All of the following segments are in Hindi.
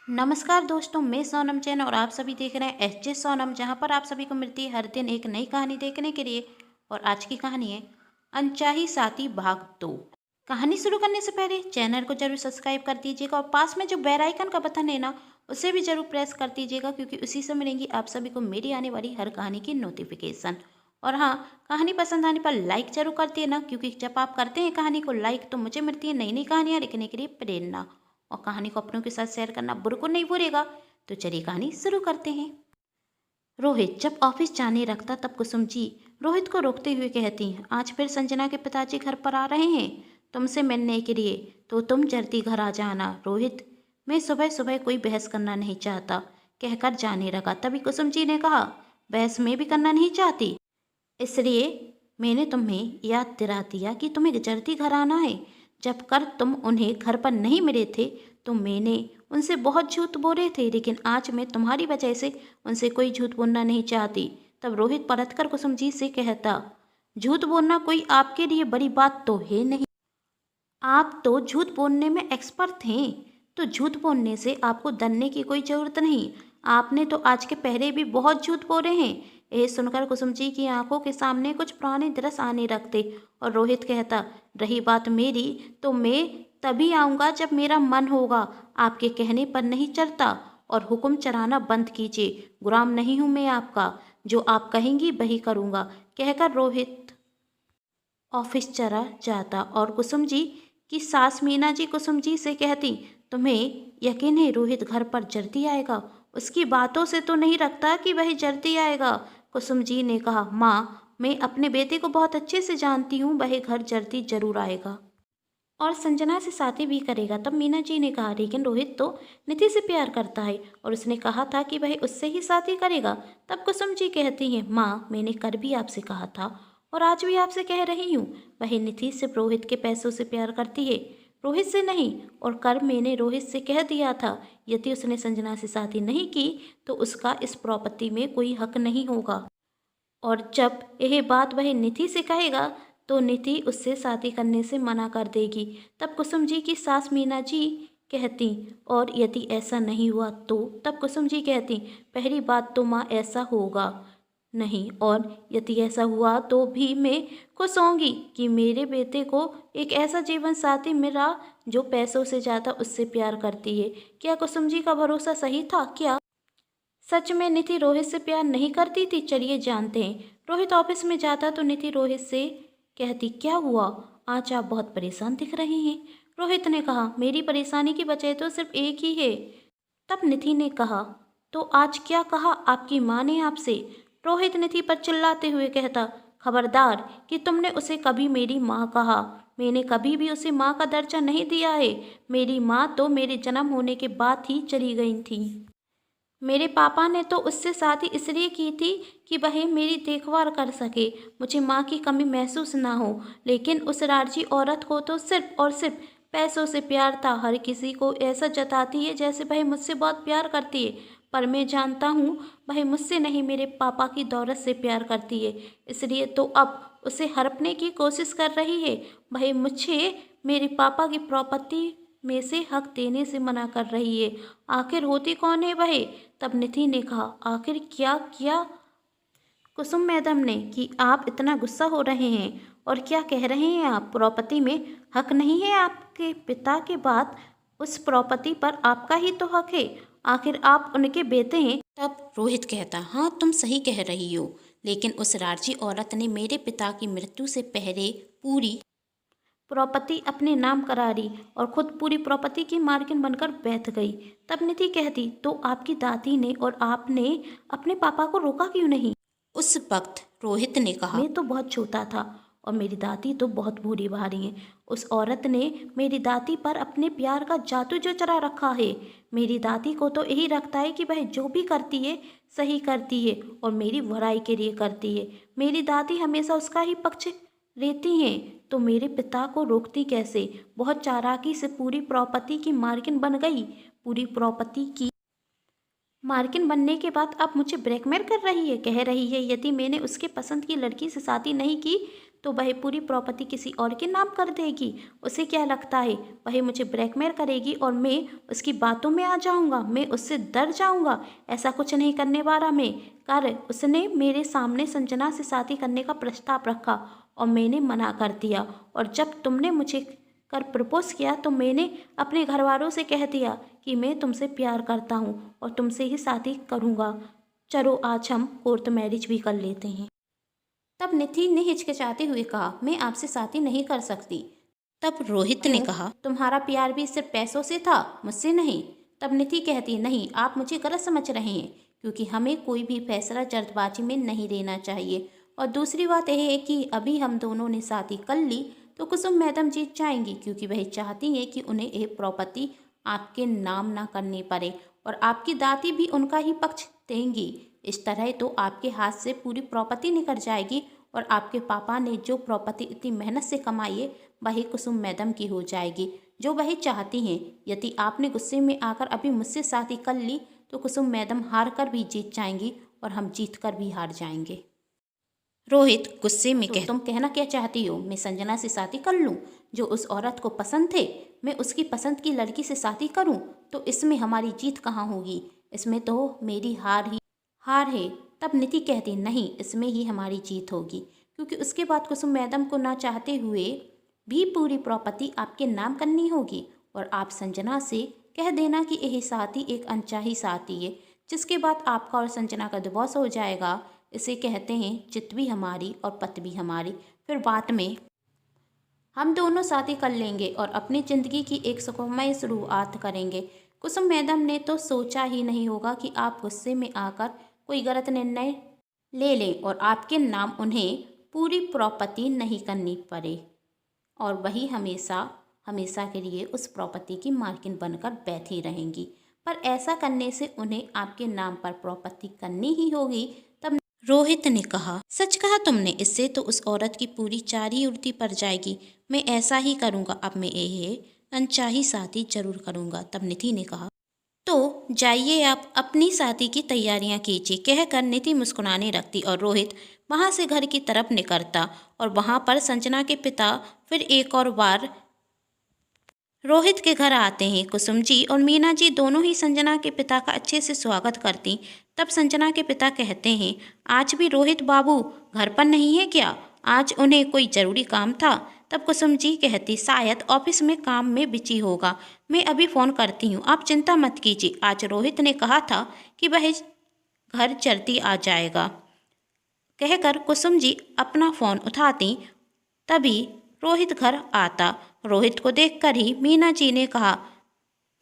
नमस्कार दोस्तों, मैं सोनम जैन और आप सभी देख रहे हैं एच जे सोनम, जहां पर आप सभी को मिलती है हर दिन एक नई कहानी देखने के लिए। और आज की कहानी है अनचाही साथी भाग 2। कहानी शुरू करने से पहले चैनल को जरूर सब्सक्राइब कर दीजिएगा और पास में जो बेल आइकन का बटन है ना, उसे भी जरूर प्रेस कर दीजिएगा, क्योंकि उसी से मिलेंगी आप सभी को मेरी आने वाली हर कहानी की नोटिफिकेशन। और हाँ, कहानी पसंद आने पर लाइक जरूर करती है ना, क्योंकि जब आप करते हैं कहानी को लाइक तो मुझे मिलती है नई नई कहानियाँ लिखने के लिए प्रेरणा। और कहानी को अपनों के साथ शेयर करना बिल्कुल नहीं भूलेगा। तो चलिए कहानी शुरू करते हैं। रोहित जब ऑफिस जाने रखता तब कुसुम जी रोहित को रोकते हुए कहती, आज फिर संजना के पिताजी घर पर आ रहे हैं तुमसे मिलने के लिए, तो तुम जल्दी घर आ जाना। रोहित, मैं सुबह सुबह कोई बहस करना नहीं चाहता, कहकर जाने लगा। तभी कुसुम जी ने कहा, बहस मैं भी करना नहीं चाहती, इसलिए मैंने तुम्हें याद दिला दिया कि तुम्हें जल्दी घर आना है। जब कर तुम उन्हें घर पर नहीं मिले थे तो मैंने उनसे बहुत झूठ बोले थे, लेकिन आज मैं तुम्हारी वजह से उनसे कोई झूठ बोलना नहीं चाहती। तब रोहित परतकर कुसुम जी से कहता, झूठ बोलना कोई आपके लिए बड़ी बात तो है नहीं, आप तो झूठ बोलने में एक्सपर्ट हैं, तो झूठ बोलने से आपको डरने की कोई ज़रूरत नहीं। आपने तो आज के पहले भी बहुत झूठ बोले हैं। यह सुनकर कुसुम जी की आंखों के सामने कुछ पुराने दृश्य आने लगते और रोहित कहता, रही बात मेरी, तो मैं तभी आऊँगा जब मेरा मन होगा, आपके कहने पर नहीं चलता। और हुक्म चलाना बंद कीजिए, गुलाम नहीं हूँ मैं आपका, जो आप कहेंगी वही करूँगा। कहकर रोहित ऑफिस चला जाता और कुसुम जी की सास मीना जी कुसुम जी से कहती, तुम्हें यकीन है रोहित घर पर जल्दी आएगा? उसकी बातों से तो नहीं लगता कि वह जल्दी आएगा। कुसुम जी ने कहा, माँ, मैं अपने बेटे को बहुत अच्छे से जानती हूँ, वह घर जल्दी जरूर आएगा और संजना से शादी भी करेगा। तब मीना जी ने कहा, लेकिन रोहित तो निधि से प्यार करता है और उसने कहा था कि वह उससे ही शादी करेगा। तब कुसुम जी कहती हैं, माँ, मैंने कल भी आपसे कहा था और आज भी आपसे कह रही हूँ, वह निधि सिर्फ रोहित के पैसों से प्यार करती है, रोहित से नहीं। और कल मैंने रोहित से कह दिया था, यदि उसने संजना से शादी नहीं की तो उसका इस प्रॉपर्टी में कोई हक नहीं होगा। और जब यह बात वह निधि से कहेगा तो निधि उससे शादी करने से मना कर देगी। तब कुसुम जी की सास मीना जी कहती, और यदि ऐसा नहीं हुआ तो? तब कुसुम जी कहती, पहली बात तो माँ, ऐसा होगा नहीं, और यदि ऐसा हुआ तो भी मैं खुश होंगी कि मेरे बेटे को एक ऐसा जीवन साथी मिला जो पैसों से ज़्यादा उससे प्यार करती है। क्या कुसुम जी का भरोसा सही था? क्या सच में निधि रोहित से प्यार नहीं करती थी? चलिए जानते हैं। रोहित ऑफिस में जाता तो निधि रोहित से कहती, क्या हुआ, आज आप बहुत परेशान दिख रहे हैं? रोहित ने कहा, मेरी परेशानी की वजह तो सिर्फ एक ही है। तब निधि ने कहा, तो आज क्या कहा आपकी माँ ने आपसे? रोहित निधि पर चिल्लाते हुए कहता, खबरदार कि तुमने उसे कभी मेरी माँ कहा। मैंने कभी भी उसे माँ का दर्जा नहीं दिया है। मेरी माँ तो मेरे जन्म होने के बाद ही चली गई थी। मेरे पापा ने तो उससे शादी इसलिए की थी कि वह मेरी देखभाल कर सके, मुझे माँ की कमी महसूस ना हो। लेकिन उस राजी औरत को तो सिर्फ और सिर्फ पैसों से प्यार था। हर किसी को ऐसा जताती है जैसे वह मुझसे बहुत प्यार करती है, पर मैं जानता हूँ वह मुझसे नहीं, मेरे पापा की दौलत से प्यार करती है। इसलिए तो अब उसे हड़पने की कोशिश कर रही है। वह मुझे मेरे पापा की प्रॉपर्टी में से हक देने से मना कर रही है। आखिर होती कौन है वह? तब निधि ने कहा, आखिर क्या किया कुसुम मैडम ने कि आप इतना गुस्सा हो रहे हैं? और क्या कह रहे हैं आप? प्रॉपर्टी में हक नहीं है? आपके पिता के बाद उस प्रॉपर्टी पर आपका ही तो हक है, आखिर आप उनके बेटे हैं। तब रोहित कहता, हाँ, तुम सही कह रही हो, लेकिन उस राजी औरत ने मेरे पिता की मृत्यु से पहले पूरी प्रॉपर्टी अपने नाम करा ली और खुद पूरी प्रॉपर्टी की मालकिन बनकर बैठ गई। तब निधि कहती, तो आपकी दादी ने और आपने अपने पापा को रोका क्यों नहीं? उस वक्त रोहित ने कहा, मैं तो बहुत छोटा था और मेरी दादी तो बहुत बूढ़ी भारी है। उस औरत ने मेरी दादी पर अपने प्यार का जादू जो चला रखा है। मेरी दादी को तो यही रखता है कि वह जो भी करती है सही करती है और मेरी भलाई के लिए करती है। मेरी दादी हमेशा उसका ही पक्ष लेती हैं, तो मेरे पिता को रोकती कैसे? बहुत चालाकी से पूरी प्रॉपर्टी की मालकिन बन गई। पूरी प्रॉपर्टी की मार्किन बनने के बाद अब मुझे ब्लैकमेल कर रही है, कह रही है यदि मैंने उसके पसंद की लड़की से शादी नहीं की तो वह पूरी प्रॉपर्टी किसी और के नाम कर देगी। उसे क्या लगता है वह मुझे ब्लैकमेल करेगी और मैं उसकी बातों में आ जाऊंगा, मैं उससे डर जाऊंगा। ऐसा कुछ नहीं करने वाला मैं। कर उसने मेरे सामने संजना से शादी करने का प्रस्ताव रखा और मैंने मना कर दिया, और जब तुमने मुझे कर प्रपोज किया तो मैंने अपने घर वालों से कह दिया कि मैं तुमसे प्यार करता हूँ और तुमसे ही शादी करूँगा। चलो आज हम कोर्ट मैरिज भी कर लेते हैं। तब निधि ने हिचकिचाते हुए कहा, मैं आपसे शादी नहीं कर सकती। तब रोहित ने कहा, तुम्हारा प्यार भी सिर्फ पैसों से था, मुझसे नहीं। तब निधि कहती, नहीं आप मुझे गलत समझ रहे हैं, क्योंकि हमें कोई भी फैसला जल्दबाजी में नहीं लेना चाहिए। और दूसरी बात यह है कि अभी हम दोनों ने शादी कर ली तो कुसुम मैडम जीत जाएंगी, क्योंकि वह चाहती हैं कि उन्हें यह प्रॉपर्टी आपके नाम ना करनी पड़े और आपकी दादी भी उनका ही पक्ष देंगी। इस तरह तो आपके हाथ से पूरी प्रॉपर्टी निकल जाएगी और आपके पापा ने जो प्रॉपर्टी इतनी मेहनत से कमाई है वही कुसुम मैडम की हो जाएगी, जो वही चाहती हैं। यदि आपने गुस्से में आकर अभी मुझसे शादी कर ली तो कुसुम मैडम हार कर भी जीत जाएंगी और हम जीत कर भी हार जाएंगे। रोहित गुस्से में कह, तुम कहना क्या चाहती हो? मैं संजना से शादी कर लूं जो उस औरत को पसंद थे, मैं उसकी पसंद की लड़की से शादी करूं तो इसमें हमारी जीत कहाँ होगी? इसमें तो मेरी हार है। तब निधि कहती, नहीं इसमें ही हमारी जीत होगी, क्योंकि उसके बाद कुसुम मैडम को ना चाहते हुए भी पूरी प्रॉपर्टी आपके नाम करनी होगी और आप संजना से कह देना कि यह शादी एक अनचाही शादी है, जिसके बाद आपका और संजना का डिवोर्स हो जाएगा। इसे कहते हैं चित भी हमारी और पत भी हमारी। फिर बाद में हम दोनों शादी कर लेंगे और अपनी ज़िंदगी की एक सुखमय शुरुआत करेंगे। कुसुम मैडम ने तो सोचा ही नहीं होगा कि आप गुस्से में आकर कोई गलत निर्णय ले लें और आपके नाम उन्हें पूरी प्रॉपर्टी नहीं करनी पड़े और वही हमेशा हमेशा के लिए उस प्रॉपर्टी की मालकिन बनकर बैठी रहेंगी। पर ऐसा करने से उन्हें आपके नाम पर प्रॉपर्टी करनी ही होगी। तब रोहित ने कहा, सच कहा तुमने, इससे तो उस औरत की पूरी चारी उल्टी पड़ जाएगी। मैं ऐसा ही करूँगा, अब मैं यह अनचाही शादी जरूर करूँगा। तब निधि ने कहा, तो जाइए आप अपनी शादी की तैयारियां कीजिए, कहकर निधि मुस्कुराने लगती और रोहित वहां से घर की तरफ निकलता। और वहां पर संजना के पिता फिर एक और बार रोहित के घर आते हैं। कुसुम जी और मीना जी दोनों ही संजना के पिता का अच्छे से स्वागत करती। तब संजना के पिता कहते हैं, आज भी रोहित बाबू घर पर नहीं है क्या? आज उन्हें कोई ज़रूरी काम था? तब कुसुम जी कहती, शायद ऑफिस में काम में बिजी होगा, मैं अभी फ़ोन करती हूँ, आप चिंता मत कीजिए। आज रोहित ने कहा था कि वह घर जल्दी आ जाएगा। कहकर कुसुम जी अपना फ़ोन उठाती। तभी रोहित घर आता। रोहित को देखकर ही मीना जी ने कहा,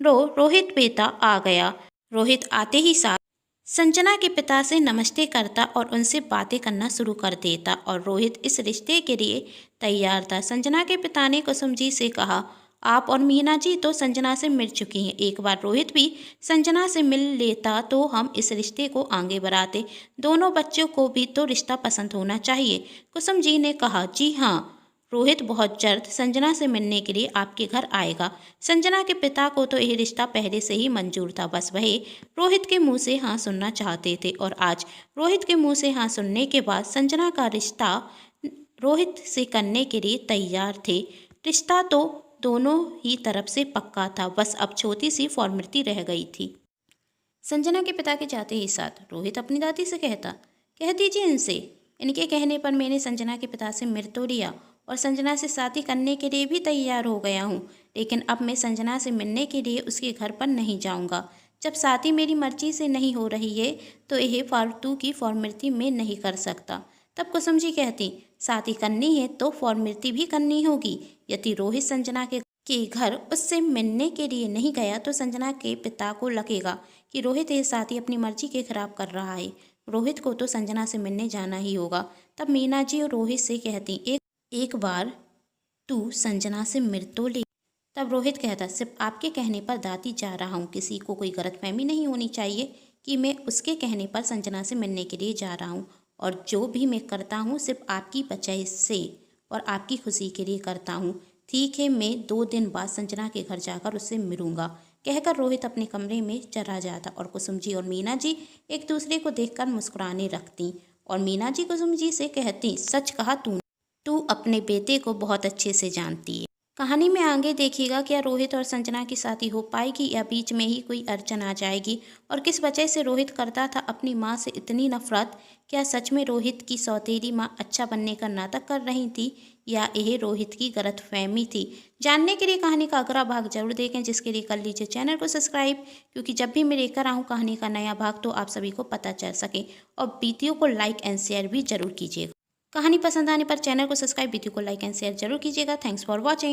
रोहित बेटा आ गया। रोहित आते ही साथ संजना के पिता से नमस्ते करता और उनसे बातें करना शुरू कर देता और रोहित इस रिश्ते के लिए तैयार था। संजना के पिता ने कुसुम जी से कहा, आप और मीना जी तो संजना से मिल चुकी हैं, एक बार रोहित भी संजना से मिल लेता तो हम इस रिश्ते को आगे बढ़ाते। दोनों बच्चों को भी तो रिश्ता पसंद होना चाहिए। कुसुम जी ने कहा, जी हाँ, रोहित बहुत जल्द संजना से मिलने के लिए आपके घर आएगा। संजना के पिता को तो यह रिश्ता पहले से ही मंजूर था, बस वही रोहित के मुंह से हाँ सुनना चाहते थे। और आज रोहित के मुंह से हाँ सुनने के बाद संजना का रिश्ता रोहित से करने के लिए तैयार थे। रिश्ता तो दोनों ही तरफ से पक्का था, बस अब छोटी सी फॉर्मेलिटी रह गई थी। संजना के पिता के जाते ही साथ रोहित अपनी दादी से कहता, कह दीजिए इनसे, इनके कहने पर मैंने संजना के पिता से मिल तो लिया और संजना से शादी करने के लिए भी तैयार हो गया हूँ, लेकिन अब मैं संजना से मिलने के लिए उसके घर पर नहीं जाऊँगा। जब शादी मेरी मर्जी से नहीं हो रही है तो यह फालतू की फॉर्मेलिटी मैं नहीं कर सकता। तब कुसुम जी कहती, शादी करनी है तो फॉर्मेलिटी भी करनी होगी। यदि रोहित संजना के घर उससे मिलने के लिए नहीं गया तो संजना के पिता को लगेगा कि रोहित ये शादी अपनी मर्जी के खिलाफ कर रहा है। रोहित को तो संजना से मिलने जाना ही होगा। तब मीना जी और रोहित से कहती, एक बार तू संजना से मिल तो ले। तब रोहित कहता, सिर्फ आपके कहने पर दादी जा रहा हूँ, किसी को कोई गलतफहमी नहीं होनी चाहिए कि मैं उसके कहने पर संजना से मिलने के लिए जा रहा हूँ, और जो भी मैं करता हूँ सिर्फ आपकी वजह से और आपकी खुशी के लिए करता हूँ। ठीक है, मैं 2 दिन बाद संजना के घर जाकर उससे मिलूँगा। कहकर रोहित अपने कमरे में चला जाता और कुसुम जी और मीना जी एक दूसरे को देखकर मुस्कुराने लगती और मीना जी कुसुम जी से कहती, सच कहा तूने, तू अपने बेटे को बहुत अच्छे से जानती है। कहानी में आगे देखिएगा, क्या रोहित और संजना की शादी हो पाएगी या बीच में ही कोई अड़चन आ जाएगी, और किस वजह से रोहित करता था अपनी माँ से इतनी नफरत। क्या सच में रोहित की सौतेली माँ अच्छा बनने का नाटक कर रही थी या यह रोहित की गलतफहमी थी। जानने के लिए कहानी का अगला भाग जरूर देखें, जिसके लिए कर लीजिए चैनल को सब्सक्राइब, क्योंकि जब भी मैं लेकर आऊँ कहानी का नया भाग तो आप सभी को पता चल सके। और वीडियो को लाइक एंड शेयर भी जरूर कीजिएगा। कहानी पसंद आने पर चैनल को सब्सक्राइब, वीडियो को लाइक एंड शेयर जरूर कीजिएगा। Thanks for watching.